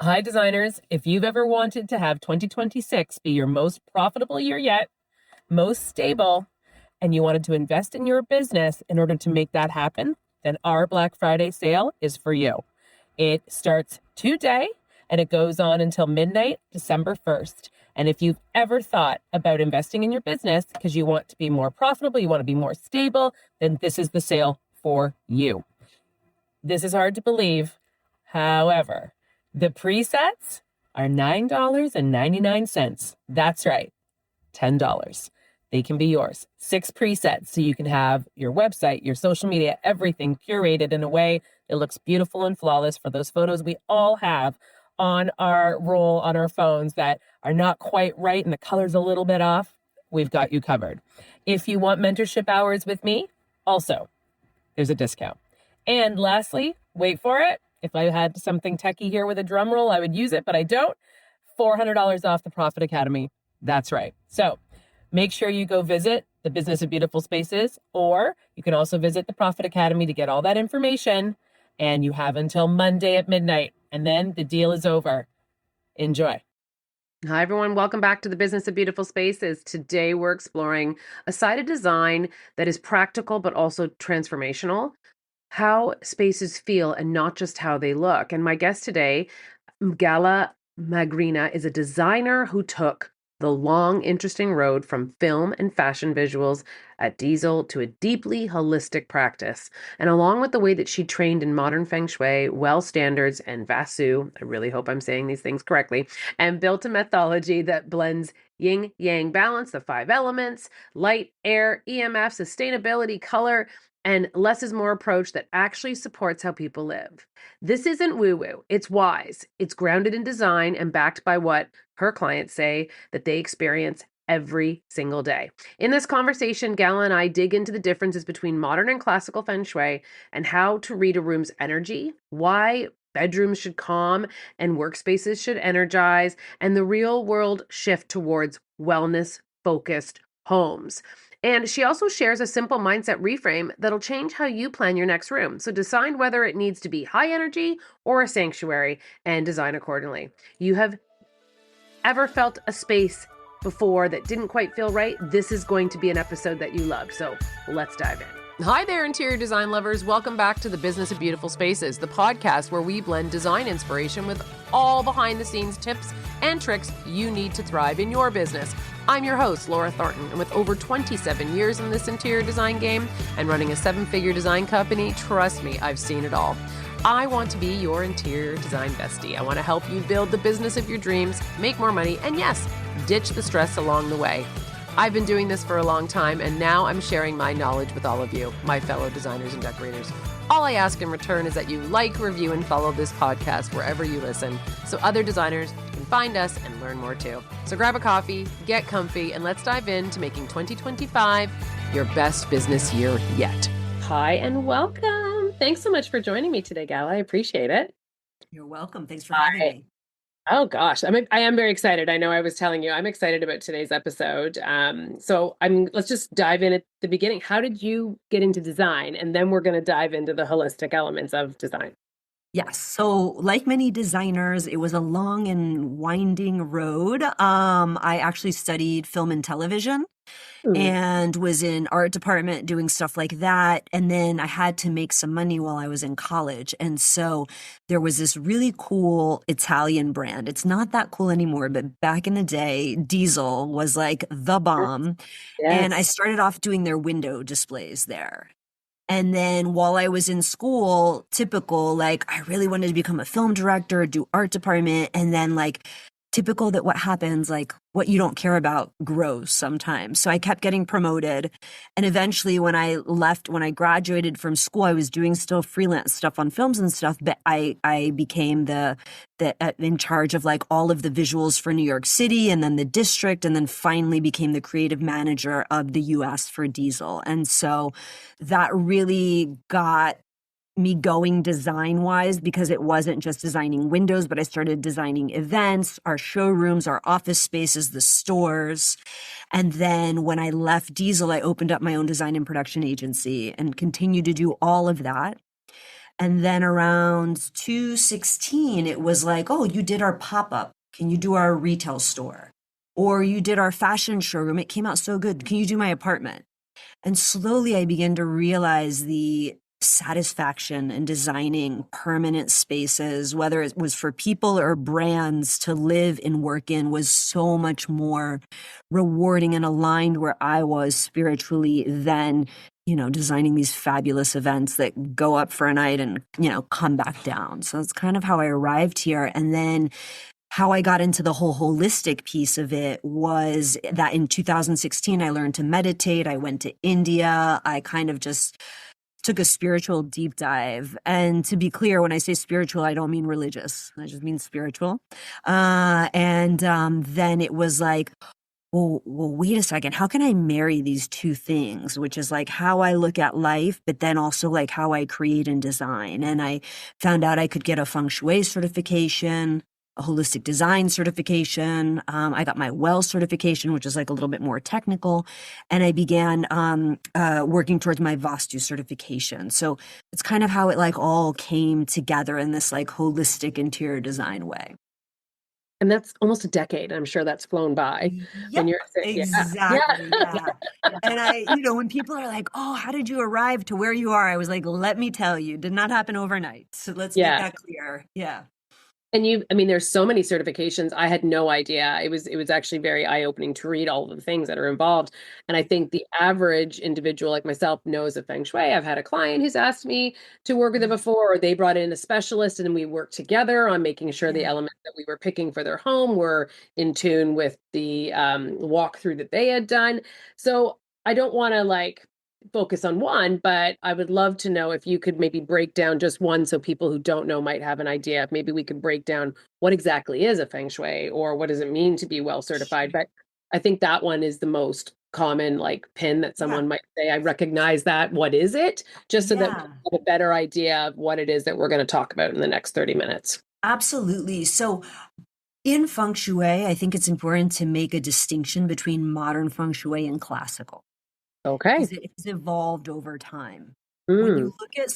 Hi, designers. If you've ever wanted to have 2026 be your most profitable year yet, most stable, and you wanted to invest in your business in order to make that happen, then our Black Friday sale is for you. It starts today and it goes on until midnight, December 1st. And if you've ever thought about investing in your business because you want to be more profitable, you want to be more stable, then this is the sale for you. This is hard to believe. However, the presets are $9.99. That's right, $10. They can be yours. 6 presets so you can have your website, your social media, everything curated in a way that looks beautiful and flawless for those photos we all have on our roll on our phones that are not quite right and the color's a little bit off. We've got you covered. If you want mentorship hours with me, also, there's a discount. And lastly, wait for it. If I had something techie here with a drum roll, I would use it, but I don't. $400 off the Profit Academy. That's right. So make sure you go visit the Business of Beautiful Spaces, or you can also visit the Profit Academy to get all that information. And you have until Monday at midnight, and then the deal is over. Enjoy. Hi, everyone. Welcome back to the Business of Beautiful Spaces. Today, we're exploring a side of design that is practical, but also transformational. How spaces feel and not just how they look. And my guest today, Gala Magrina, is a designer who took the long, interesting road from film and fashion visuals at Diesel to a deeply holistic practice. And along with the way that she trained in modern feng shui, well standards, and Vasu, I really hope I'm saying these things correctly, and built a methodology that blends yin-yang balance, the 5 elements, light, air, EMF, sustainability, color, and less is more approach that actually supports how people live. This isn't woo-woo, it's wise. It's grounded in design and backed by what her clients say that they experience every single day. In this conversation, Gala and I dig into the differences between modern and classical feng shui and how to read a room's energy, why bedrooms should calm and workspaces should energize, and the real world shift towards wellness-focused homes. And she also shares a simple mindset reframe that'll change how you plan your next room. So decide whether it needs to be high energy or a sanctuary and design accordingly. You have ever felt a space before that didn't quite feel right? This is going to be an episode that you love. So let's dive in. Hi there, interior design lovers. Welcome back to the Business of Beautiful Spaces, the podcast where we blend design inspiration with all behind the scenes tips and tricks you need to thrive in your business. I'm your host, Laura Thornton, and with over 27 years in this interior design game and running a 7-figure design company, trust me, I've seen it all. I want to be your interior design bestie. I want to help you build the business of your dreams, make more money, and yes, ditch the stress along the way. I've been doing this for a long time, and now I'm sharing my knowledge with all of you, my fellow designers and decorators. All I ask in return is that you like, review, and follow this podcast wherever you listen, so other designers can find us and learn more too. So grab a coffee, get comfy, and let's dive into making 2025 your best business year yet. Hi, and welcome. Thanks so much for joining me today, Gala. I appreciate it. You're welcome. Thanks for having me. Oh gosh, I am very excited. I know I was telling you, I'm excited about today's episode. Let's just dive in at the beginning. How did you get into design? And then we're going to dive into the holistic elements of design. Yes. So like many designers, it was a long and winding road. I actually studied film and television and was in art department doing stuff like that. And then I had to make some money while I was in college. And so there was this really cool Italian brand. It's not that cool anymore, but back in the day, Diesel was like the bomb. Yes. And I started off doing their window displays there. And then while I was in school, typical, like I really wanted to become a film director, do art department. And then like typical that what happens, like what you don't care about grows sometimes. So I kept getting promoted. And eventually when I graduated from school, I was doing still freelance stuff on films and stuff, but I became the in charge of like all of the visuals for New York City and then the district, and then finally became the creative manager of the US for Diesel. And so that really got me going design-wise, because it wasn't just designing windows, but I started designing events, our showrooms, our office spaces, the stores. And then when I left Diesel, I opened up my own design and production agency and continued to do all of that. And then around 2016, it was like, oh, you did our pop-up. Can you do our retail store? Or you did our fashion showroom. It came out so good. Can you do my apartment? And slowly I began to realize the satisfaction in designing permanent spaces, whether it was for people or brands to live and work in, was so much more rewarding and aligned where I was spiritually than, designing these fabulous events that go up for a night and, come back down. So it's kind of how I arrived here. And then how I got into the whole holistic piece of it was that in 2016, I learned to meditate. I went to India. I kind of just took a spiritual deep dive. And to be clear, when I say spiritual, I don't mean religious. I just mean spiritual. Then it was like, well, wait a second. How can I marry these two things, which is like how I look at life, but then also like how I create and design. And I found out I could get a feng shui certification, a holistic design certification. I got my WELL certification, which is like a little bit more technical. And I began working towards my Vastu certification. So it's kind of how it like all came together in this like holistic interior design way. And that's almost a decade. I'm sure that's flown by when Yep, you're saying, exactly. Yeah. And when people are like, oh, how did you arrive to where you are? I was like, let me tell you, did not happen overnight. So let's make Yeah. that clear. Yeah. And there's so many certifications. I had no idea. It was actually very eye-opening to read all of the things that are involved. And I think the average individual like myself knows of Feng Shui. I've had a client who's asked me to work with them before, or they brought in a specialist and we worked together on making sure the elements that we were picking for their home were in tune with the walkthrough that they had done. So I don't want to like focus on one, but I would love to know if you could maybe break down just one so people who don't know might have an idea. If maybe we could break down what exactly is a feng shui or what does it mean to be well certified. But I think that one is the most common like pin that someone might say, I recognize that. What is it? Just so that we have a better idea of what it is that we're going to talk about in the next 30 minutes. Absolutely. So in feng shui, I think it's important to make a distinction between modern feng shui and classical. Okay. Because it has evolved over time. When you look at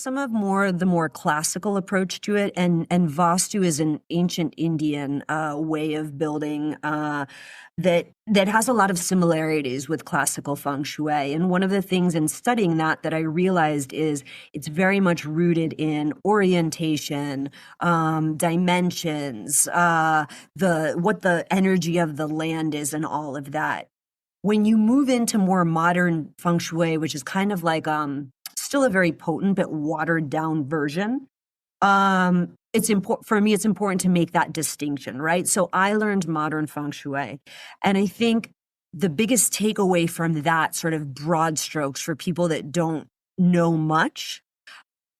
the more classical approach to it, and Vastu is an ancient Indian way of building that has a lot of similarities with classical feng shui. And one of the things in studying that I realized is it's very much rooted in orientation, dimensions, what the energy of the land is, and all of that. When you move into more modern feng shui, which is kind of like still a very potent but watered down version, it's important for me. It's important to make that distinction, right? So I learned modern feng shui, and I think the biggest takeaway from that sort of broad strokes for people that don't know much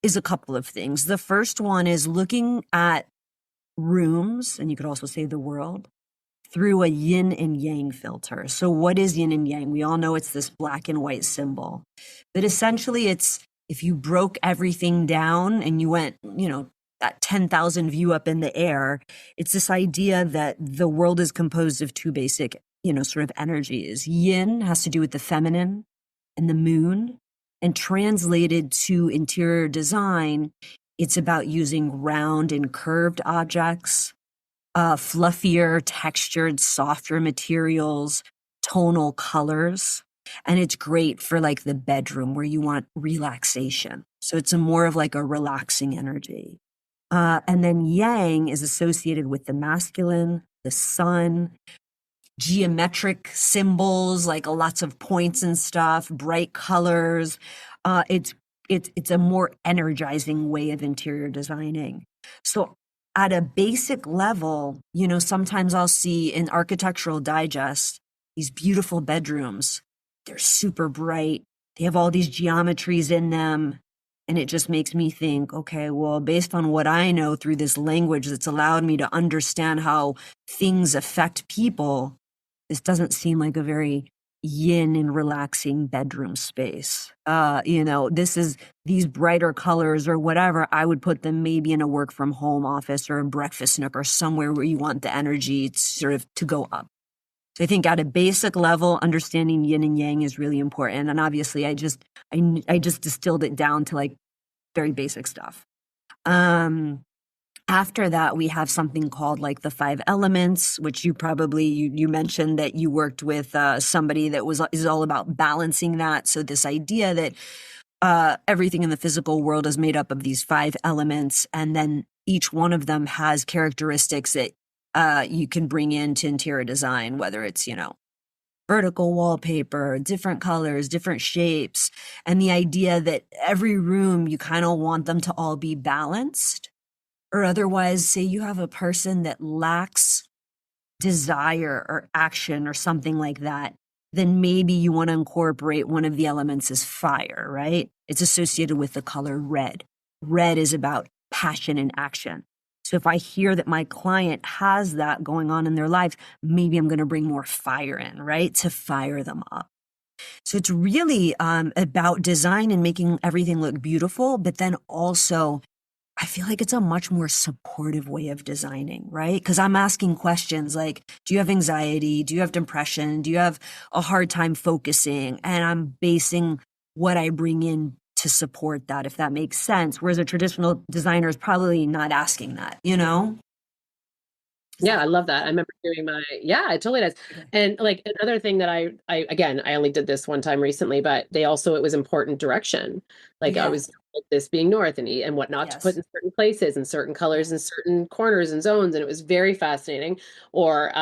is a couple of things. The first one is looking at rooms, and you could also say the world, through a yin and yang filter. So what is yin and yang? We all know it's this black and white symbol. But essentially it's if you broke everything down and you went, that 10,000 view up in the air, it's this idea that the world is composed of two basic, sort of energies. Yin has to do with the feminine and the moon, and translated to interior design, it's about using round and curved objects, fluffier, textured, softer materials, tonal colors. And it's great for like the bedroom where you want relaxation. So it's more of like a relaxing energy. And then yang is associated with the masculine, the sun, geometric symbols, like lots of points and stuff, bright colors. It's a more energizing way of interior designing. So at a basic level, sometimes I'll see in Architectural Digest these beautiful bedrooms. They're super bright. They have all these geometries in them. And it just makes me think, okay, well, based on what I know through this language that's allowed me to understand how things affect people, this doesn't seem like a very yin and relaxing bedroom space. These brighter colors or whatever, I would put them maybe in a work from home office or a breakfast nook or somewhere where you want the energy to go up. So I think at a basic level, understanding yin and yang is really important. And obviously I just distilled it down to like very basic stuff. Um, After that, we have something called like the five elements, which you mentioned that you worked with somebody that is all about balancing that. So this idea that everything in the physical world is made up of these five elements, and then each one of them has characteristics that you can bring into interior design, whether it's, vertical wallpaper, different colors, different shapes, and the idea that every room you kind of want them to all be balanced. Or otherwise, say you have a person that lacks desire or action or something like that, then maybe you want to incorporate one of the elements as fire, right? It's associated with the color red. Red is about passion and action. So if I hear that my client has that going on in their lives, maybe I'm going to bring more fire in, right? To fire them up. So it's really about design and making everything look beautiful, but then also I feel like it's a much more supportive way of designing, right? Because I'm asking questions like, do you have anxiety? Do you have depression? Do you have a hard time focusing? And I'm basing what I bring in to support that, if that makes sense. Whereas a traditional designer is probably not asking that, you know? Yeah, I love that. I remember doing yeah, it totally does. Okay. And like another thing that I again, I only did this one time recently, but it was important direction. Like I Yeah. was told this being north and what not to put Yes. in certain places and certain colors Yeah. and certain corners and zones. And it was very fascinating. Or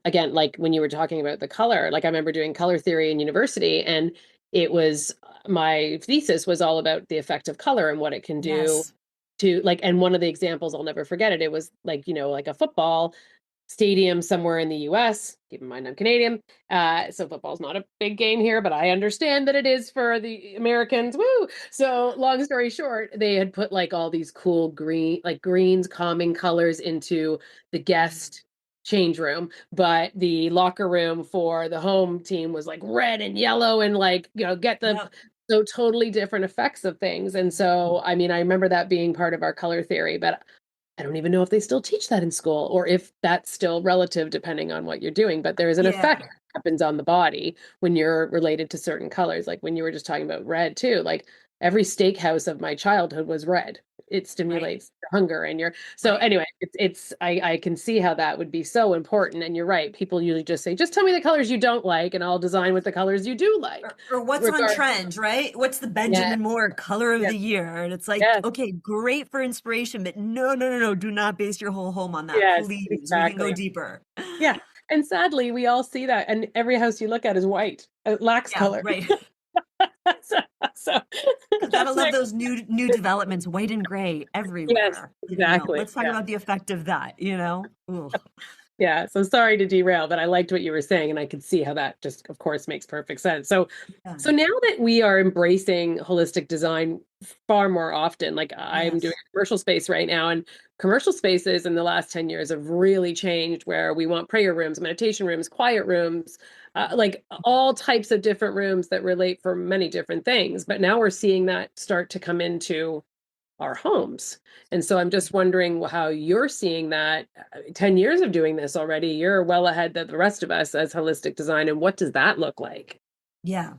again, like when you were talking about the color, like I remember doing color theory in university, and it was my thesis was all about the effect of color and what it can do Yes. to like, and one of the examples I'll never forget it, it was like, like a football stadium somewhere in the US. Keep in mind I'm Canadian. So football's not a big game here, but I understand that it is for the Americans. Woo! So long story short, they had put like all these cool greens, calming colors into the guest change room, but the locker room for the home team was like red and yellow and like, get the Yep. so totally different effects of things. And so, I mean, I remember that being part of our color theory, but I don't even know if they still teach that in school or if that's still relative depending on what you're doing. But there is an Yeah. effect that happens on the body when you're related to certain colors. Like when you were just talking about red too, like every steakhouse of my childhood was red. It Right. stimulates hunger and so Right. anyway, I can see how that would be so important. And you're right. People usually just say, just tell me the colors you don't like and I'll design with the colors you do like. Or what's on Regard. trend, right? What's the Yeah. Benjamin Moore color of Yeah. the year? And it's like, Yes. okay, great for inspiration, but no, no, no, no, do not base your whole home on that. Yes, Please, we can go exactly. deeper. Yeah. And sadly, we all see that. And every house you look at is white. It lacks Yeah, color. right. so, so Gotta that's love my those new developments, white and gray yes, everywhere. exactly. Let's talk Yeah. about the effect of that. Ugh. Yeah. So sorry to derail, but I liked what you were saying, and I could see how that just, of course, makes perfect sense. So Yeah. so now that we are embracing holistic design far more often, like I'm doing Yes. a commercial space right now, and commercial spaces in the last 10 years have really changed where we want prayer rooms, meditation rooms, quiet rooms, like all types of different rooms that relate for many different things. But now we're seeing that start to come into our homes. And so I'm just wondering how you're seeing that 10 years of doing this already. You're well ahead of the rest of us as holistic design. And what does that look like? Yeah.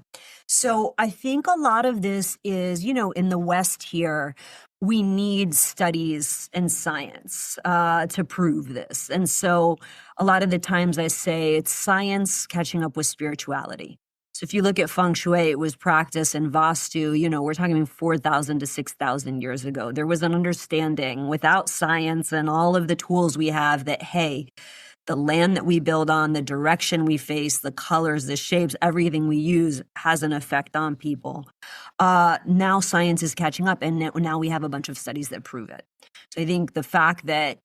So I think a lot of this is, in the West here, we need studies and science to prove this. And so a lot of the times I say it's science catching up with spirituality. So if you look at feng shui, it was practiced in Vastu, we're talking 4,000 to 6,000 years ago. There was an understanding without science and all of the tools we have that, hey, the land that we build on, the direction we face, the colors, the shapes, everything we use has an effect on people. Now science is catching up, and now we have a bunch of studies that prove it. So I think the fact that,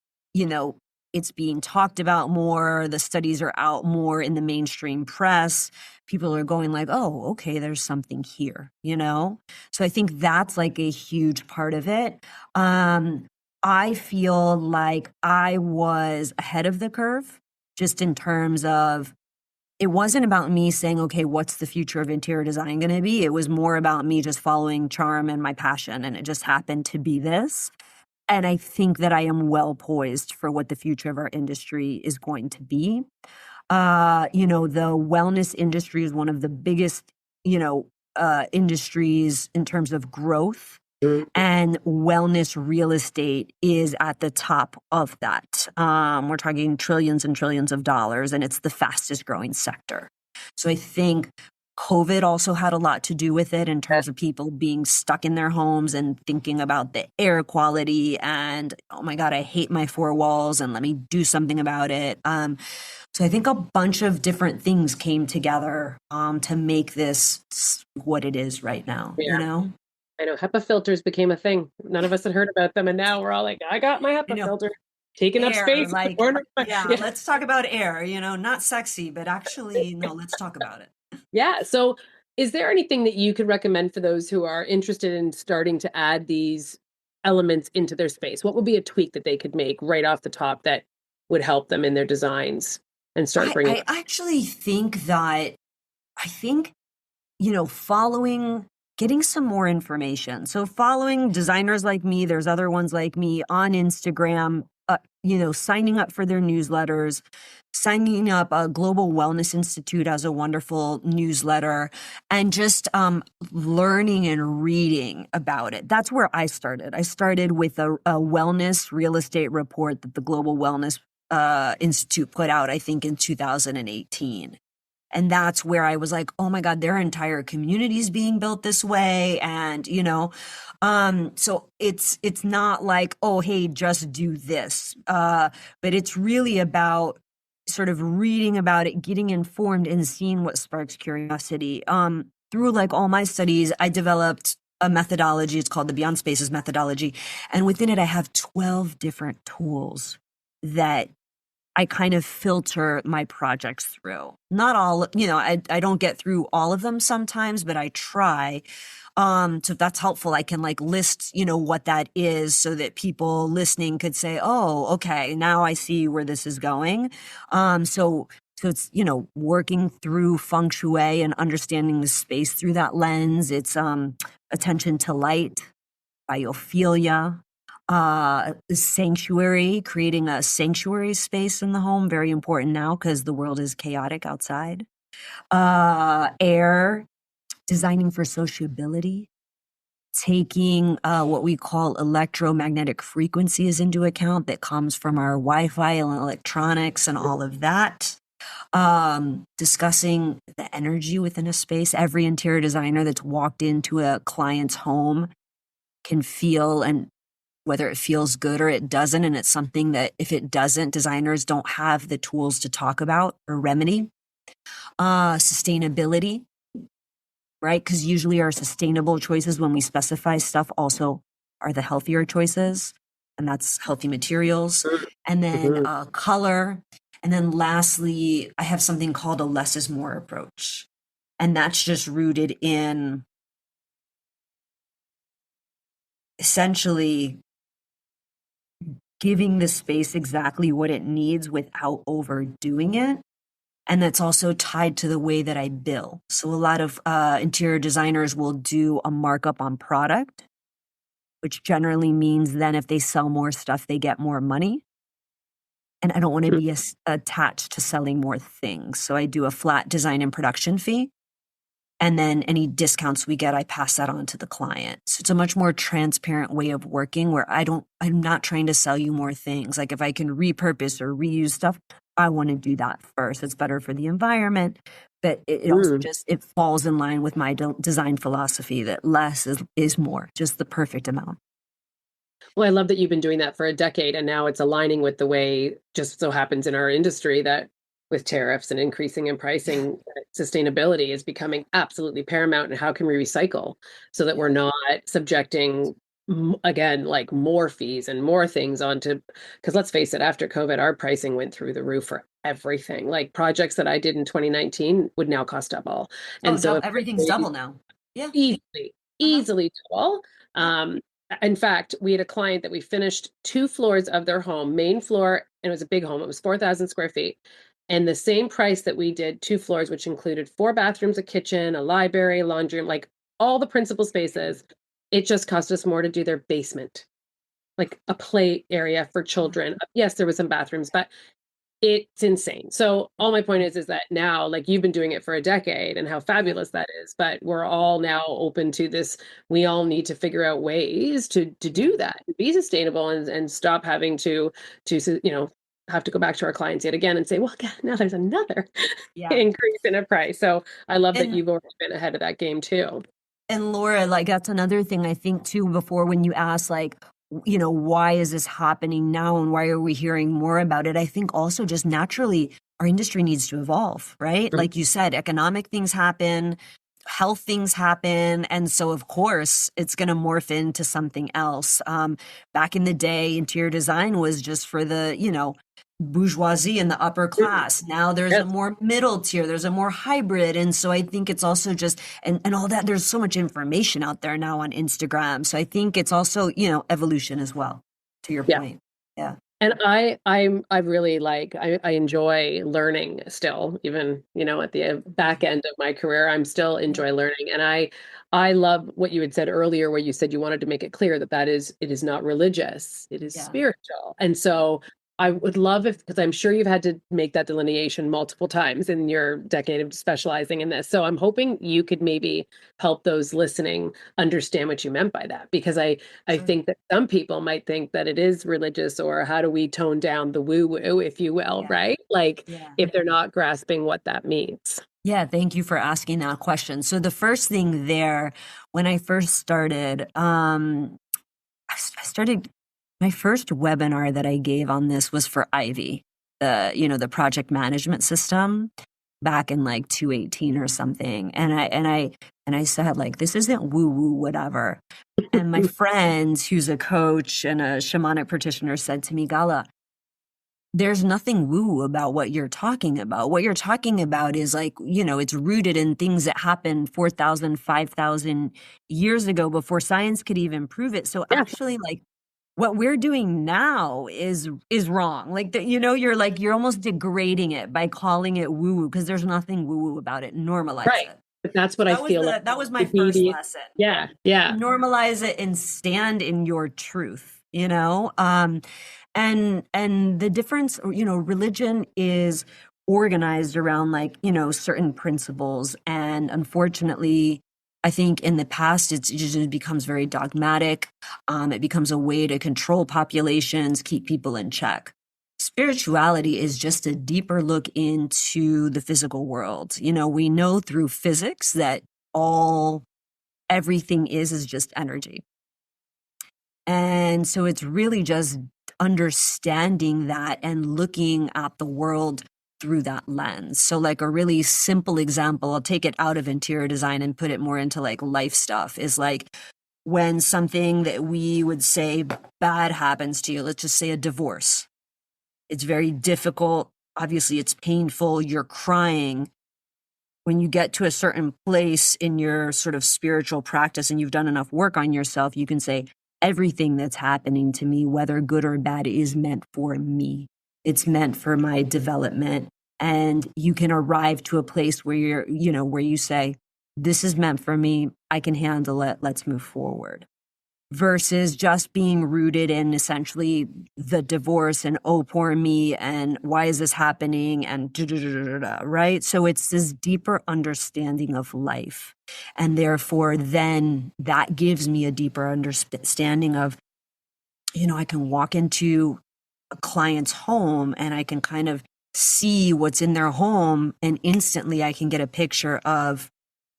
it's being talked about more, the studies are out more in the mainstream press, people are going like, oh, okay, there's something here. So I think that's like a huge part of it. I feel like I was ahead of the curve just in terms of it wasn't about me saying, okay, what's the future of interior design going to be? It was more about me just following charm and my passion. And it just happened to be this. And I think that I am well poised for what the future of our industry is going to be. The wellness industry is one of the biggest, industries in terms of growth And wellness real estate is at the top of that. We're talking trillions and trillions of dollars, and it's the fastest growing sector. So I think COVID also had a lot to do with it in terms of people being stuck in their homes and thinking about the air quality and, oh my God, I hate my four walls and let me do something about it. So I think a bunch of different things came together to make this what it is right now, you Yeah. know? I know HEPA filters became a thing. None of us had heard about them, and now we're all like, I got my You HEPA know, filter, taking up air, space in the like, corner. yeah, Yeah. let's talk about air, not sexy, but actually, no, let's talk about it. Yeah. So, is there anything that you could recommend for those who are interested in starting to add these elements into their space? What would be a tweak that they could make right off the top that would help them in their designs and start bringing? I actually think that, I think, following, getting some more information. So following designers like me, there's other ones like me on Instagram, signing up for their newsletters, signing up. Global Wellness Institute has a wonderful newsletter, and just learning and reading about it. That's where I started. I started with a wellness real estate report that the Global Wellness Institute put out, I think, in 2018. And that's where I was like, oh my God, their entire community is being built this way. And, so it's not like, oh, hey, just do this. But it's really about sort of reading about it, getting informed and seeing what sparks curiosity. Through like all my studies, I developed a methodology. It's called the Beyond Spaces methodology. And within it, I have 12 different tools that I kind of filter my projects through. Not all, I don't get through all of them sometimes, but I try. So if that's helpful, I can like list, what that is so that people listening could say, oh, okay, now I see where this is going. So it's, working through feng shui and understanding the space through that lens. It's attention to light, biophilia, sanctuary, creating a sanctuary space in the home, very important now because the world is chaotic outside. Air, designing for sociability, taking what we call electromagnetic frequencies into account that comes from our Wi-Fi and electronics and all of that. Discussing the energy within a space. Every interior designer that's walked into a client's home can feel and whether it feels good or it doesn't. And it's something that if it doesn't, designers don't have the tools to talk about or remedy. Sustainability, right? Because usually our sustainable choices when we specify stuff also are the healthier choices. And that's healthy materials. And then color. And then lastly, I have something called a less is more approach. And that's just rooted in essentially giving the space exactly what it needs without overdoing it. And that's also tied to the way that I bill. So a lot of interior designers will do a markup on product, which generally means then if they sell more stuff, they get more money. And I don't want to be attached to selling more things. So I do a flat design and production fee. And then any discounts we get, I pass that on to the client. So it's a much more transparent way of working where I'm not trying to sell you more things. Like if I can repurpose or reuse stuff, I want to do that first. It's better for the environment, but it also just, it falls in line with my design philosophy that less is more, just the perfect amount. Well, I love that you've been doing that for a decade, and now it's aligning with the way just so happens in our industry that with tariffs and increasing in pricing, sustainability is becoming absolutely paramount. And how can we recycle so that we're not subjecting, again, like more fees and more things onto, because let's face it, after COVID, our pricing went through the roof for everything. Like projects that I did in 2019 would now cost double. And so everything's double now. Yeah. Easily double. In fact, we had a client that we finished 2 floors of their home, main floor, and it was a big home. It was 4,000 square feet. And the same price that we did 2 floors, which included 4 bathrooms, a kitchen, a library, a laundry room, like all the principal spaces, it just cost us more to do their basement, like a play area for children. Yes, there was some bathrooms, but It's insane. So all my point is that now, like you've been doing it for a decade and how fabulous that is, but we're all now open to this. We all need to figure out ways to do that, to be sustainable and stop having to, have to go back to our clients yet again and say, well, God, now there's another Yeah. increase in a price. So I love that And you've already been ahead of that game too. And Laura, like that's another thing I think too, before when you ask like, why is this happening now and why are we hearing more about it? I think also just naturally our industry needs to evolve, right? Mhm. Like you said, economic things happen, health things happen. And so of course it's going to morph into something else. Back in the day, interior design was just for the, bourgeoisie and the upper class. Now there's a Yes. more middle tier, there's a more hybrid. And so I think it's also just, and all that, there's so much information out there now on Instagram. So I think it's also, evolution as well, to your Yeah. point. Yeah. And I really like I enjoy learning still, even, at the back end of my career, I'm still Yeah. enjoy learning. And I love what you had said earlier, where you said you wanted to make it clear that it is not religious, it is Yeah. spiritual. And so I would love if, because I'm sure you've had to make that delineation multiple times in your decade of specializing in this. So I'm hoping you could maybe help those listening understand what you meant by that, because I Sure. think that some people might think that it is religious, or how do we tone down the woo woo, if you will, Yeah. right? Like Yeah. if they're not grasping what that means. Yeah, thank you for asking that question. So the first thing there, when I first started, I started my first webinar that I gave on this was for Ivy, the project management system back in like 2018 or something. And I said like, this isn't woo woo, whatever. And my friend, who's a coach and a shamanic practitioner, said to me, Gala, there's nothing woo about what you're talking about. What you're talking about is like, it's rooted in things that happened 4,000, 5,000 years ago before science could even prove it. So Yeah, actually, like, what we're doing now is wrong. Like that, you're almost degrading it by calling it woo woo because there's nothing woo woo about it. Normalize right. it. But that's So what I feel like that was my the first beauty. lesson. Yeah, yeah, Normalize it and stand in your truth. And the difference, religion is organized around like, certain principles. And unfortunately, I think in the past, it just becomes very dogmatic. It becomes a way to control populations, keep people in check. Spirituality is just a deeper look into the physical world. We know through physics that all everything is just energy. And so it's really just understanding that and looking at the world through that lens. So like a really simple example, I'll take it out of interior design and put it more into like life stuff, is like when something that we would say bad happens to you, let's just say a divorce. It's very difficult. Obviously, it's painful. You're crying. When you get to a certain place in your sort of spiritual practice and you've done enough work on yourself, you can say, everything that's happening to me, whether good or bad, is meant for me. It's meant for my development. And you can arrive to a place where where you say, this is meant for me. I can handle it. Let's move forward, versus just being rooted in essentially the divorce and oh poor me and why is this happening and right. So it's this deeper understanding of life, and therefore then that gives me a deeper understanding of, I can walk into a client's home and I can kind of see what's in their home, and instantly I can get a picture of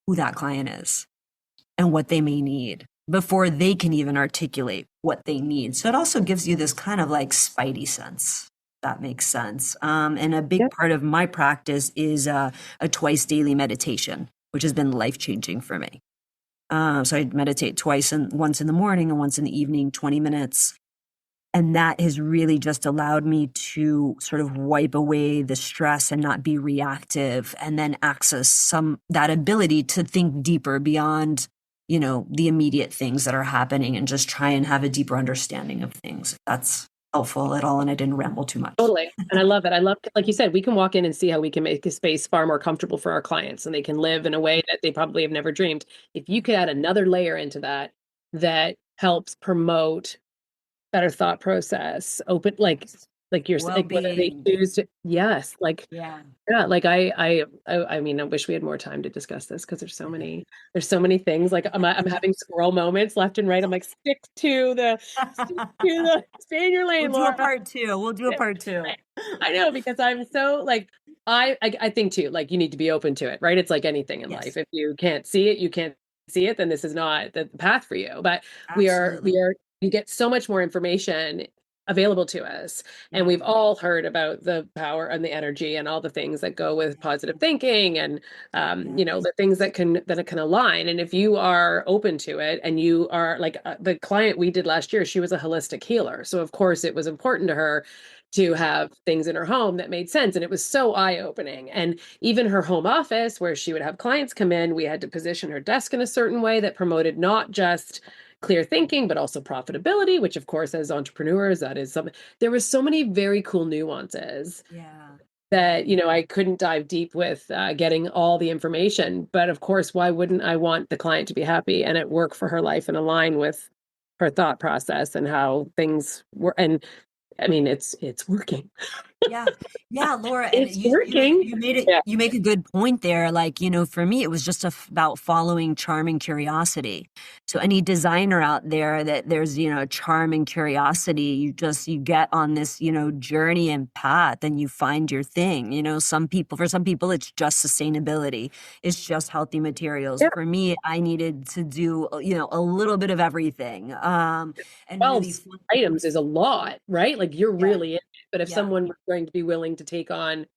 who that client is and what they may need before they can even articulate what they need. So it also gives you this kind of like spidey sense. That makes sense. And a yeah. big part of my practice is a twice daily meditation, which has been life changing for me. So I meditate twice, and once in the morning and once in the evening, 20 minutes. And that has really just allowed me to sort of wipe away the stress and not be reactive, and then access that ability to think deeper beyond, the immediate things that are happening, and just try and have a deeper understanding of things. If that's helpful at all, and I didn't ramble too much. Totally. And I love it. I love, like you said, we can walk in and see how we can make a space far more comfortable for our clients, and they can live in a way that they probably have never dreamed. If you could add another layer into that, that helps promote better thought process, open, like like you're like whether they Well-being. choose to, yes, like Yeah. yeah, like I mean, I wish we had more time to discuss this because there's so many things. Like I'm having squirrel moments left and right. I'm like, stick to the, stay in your We'll lane, do a Laura. part two. We'll do a part two. I know because I'm so like I think too, like you need to be open to it, right? It's like anything in life. Yes, If you can't see it, you can't see it, then this is not the path for you. But we absolutely. are you get so much more information available to us. And Yeah. we've all heard about the power and the energy and all the things that go with positive thinking and you know, Yes. the things that it can align. And if you are open to it and you are like the client we did last year, she was a holistic healer. So of course it was important to her to have things in her home that made sense. And it was so eye-opening. And even her home office, where she would have clients come in, we had to position her desk in a certain way that promoted not just clear thinking, but also profitability, which of course, as entrepreneurs, that is something. There was so many very cool nuances Yeah. that, you know, I couldn't dive deep with getting all the information. But of course, why wouldn't I want the client to be happy and it work for her life and align with her thought process and how things were? And I mean, it's working. Yeah. Yeah, Laura, and It's working. you made it Yeah. you make a good point there. Like, for me, it was just about following charm and curiosity. So any designer out there that there's, charm and curiosity, you get on this, journey and path and you find your thing. For some people it's just sustainability. It's just healthy materials. Yeah. For me, I needed to do, a little bit of everything. And 12 really items is a lot, right? Like you're yeah, really in it. But if yeah. someone was going to be willing to take on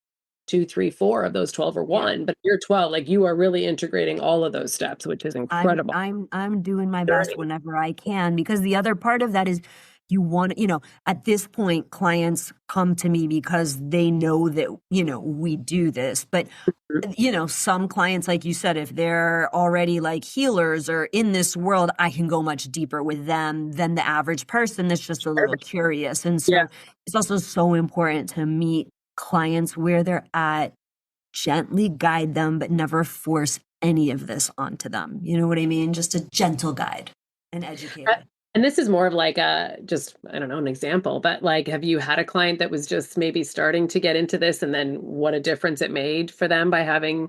two, three, four of those 12 or Yeah. one, but you're 12, like you are really integrating all of those steps, which is I'm incredible. I'm I'm doing my best Journey. whenever I can because the other part of that is you want, at this point, clients come to me because they know that, we do this. But, some clients, like you said, if they're already like healers or in this world, I can go much deeper with them than the average person that's just a little curious. And Yeah. so it's also so important to meet clients where they're at, gently guide them, but never force any of this onto them. You know what I mean? Just a gentle guide and educator. And this is more of like just, I don't know, an example, but like, have you had a client that was just maybe starting to get into this and then what a difference it made for them by having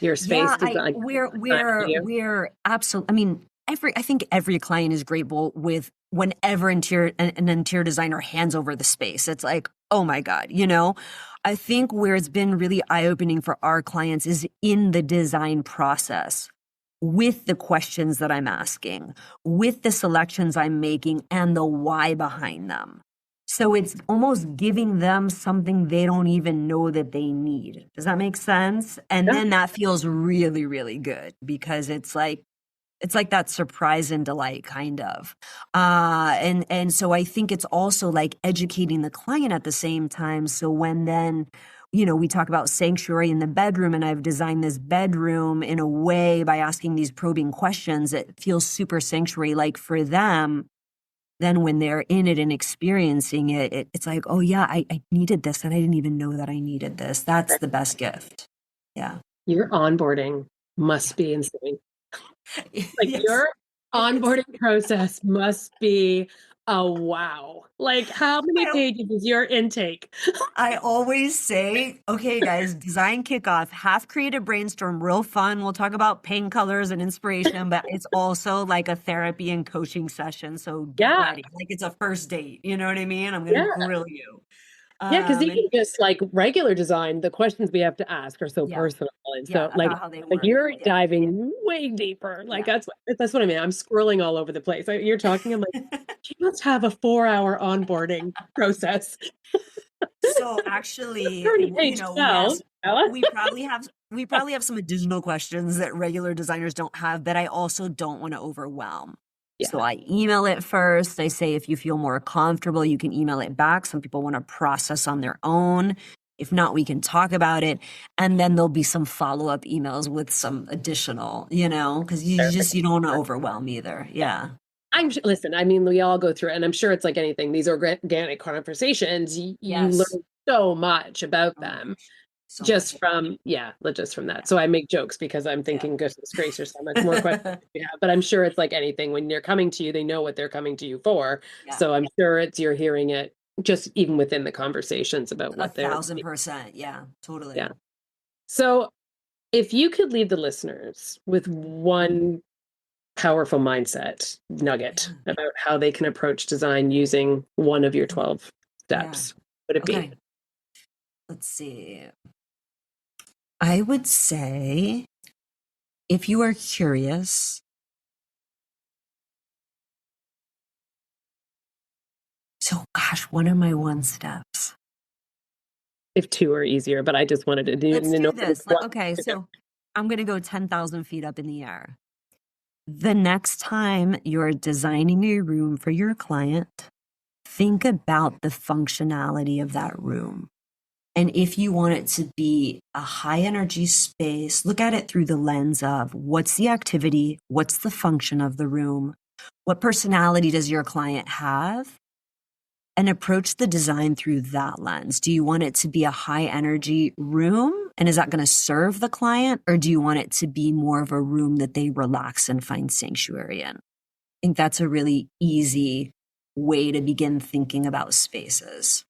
your space Yeah, designed? we're absolutely. I mean, I think every client is grateful with whenever an interior designer hands over the space. It's like, oh my God, I think where it's been really eye opening for our clients is in the design process with the questions that I'm asking, with the selections I'm making, and the why behind them. So it's almost giving them something they don't even know that they need. Does that make sense? And Yeah. then that feels really, really good because it's like that surprise and delight kind of. And so I think it's also like educating the client at the same time. So when then, we talk about sanctuary in the bedroom, and I've designed this bedroom in a way by asking these probing questions that feels super sanctuary like for them. Then when they're in it and experiencing it, it's like, oh yeah, I needed this and I didn't even know that I needed this. That's the best gift. Yeah. Your onboarding must be insane. Like Yes. your onboarding process must be a wow. Like how many I pages is your intake? I always say, okay, guys, design kickoff, half creative brainstorm, real fun. We'll talk about paint colors and inspiration, but it's also like a therapy and coaching session. So get Yeah. ready. Like it's a first date. You know what I mean? I'm going to Yeah. grill you. Yeah, because even And just like regular design, the questions we have to ask are so yeah, personal. And yeah, so like about how they like work. you're Yeah, diving way deeper. Like yeah. that's what I mean. I'm scrolling all over the place. You're talking, I'm like, she must have a 4-hour onboarding process. So actually, Already page 12, yes, Ella. we probably have some additional questions that regular designers don't have, but I also don't want to overwhelm. So Yeah. I email it first. I say if you feel more comfortable, you can email it back. Some people want to process on their own. If not, we can talk about it. And then there'll be some follow-up emails with some additional, because you don't want to overwhelm either. Yeah. Listen, I mean, we all go through it, and I'm sure it's like anything. These organic conversations, you Yes. learn so much about Oh my them. gosh. So much. Just from that. Yeah. So I make jokes because I'm Yeah. thinking, goodness gracious, there's so much more questions we have. But I'm sure it's like anything. When they're coming to you, they know what they're coming to you for. Yeah. So I'm sure you're hearing it just even within the conversations about what they're. 1,000%. Yeah, totally. Yeah. So if you could leave the listeners with one powerful mindset nugget about how they can approach design using one of your 12 steps, would it be? Let's see. I would say if you are curious, so gosh, what are my one steps? If two are easier, but I just wanted to do. Let's do this. Okay, so I'm going to go 10,000 feet up in the air. The next time you're designing a room for your client, think about the functionality of that room. And if you want it to be a high energy space, look at it through the lens of what's the activity? What's the function of the room? What personality does your client have? And approach the design through that lens. Do you want it to be a high energy room? And is that going to serve the client? Or do you want it to be more of a room that they relax and find sanctuary in? I think that's a really easy way to begin thinking about spaces.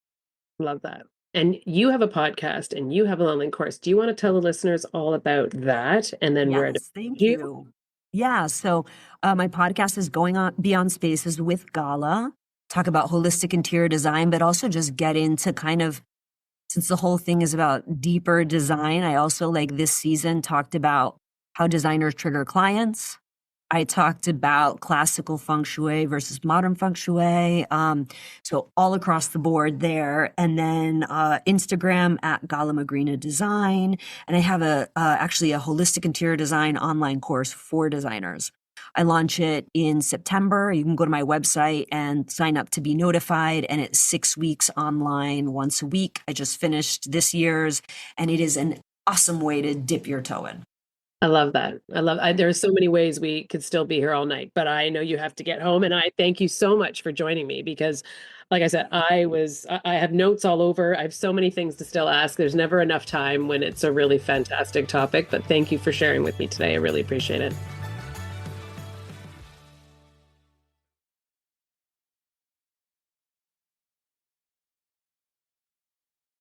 Love that. And you have a podcast and you have an online course. Do you want to tell the listeners all about that? And then where to thank you. Yeah. So my podcast is going on Beyond Spaces with Gala. Talk about holistic interior design, but also just get into kind of, since the whole thing is about deeper design, I also like this season talked about how designers trigger clients. I talked about classical feng shui versus modern feng shui. So all across the board there. And then Instagram at Gala Magrina Design. And I have actually a holistic interior design online course for designers. I launch it in September. You can go to my website and sign up to be notified. And it's 6 weeks online, once a week. I just finished this year's, and it is an awesome way to dip your toe in. I love that. There's so many ways we could still be here all night, but I know you have to get home. And I thank you so much for joining me because, like I said, I have notes all over. I have so many things to still ask. There's never enough time when it's a really fantastic topic, but thank you for sharing with me today. I really appreciate it.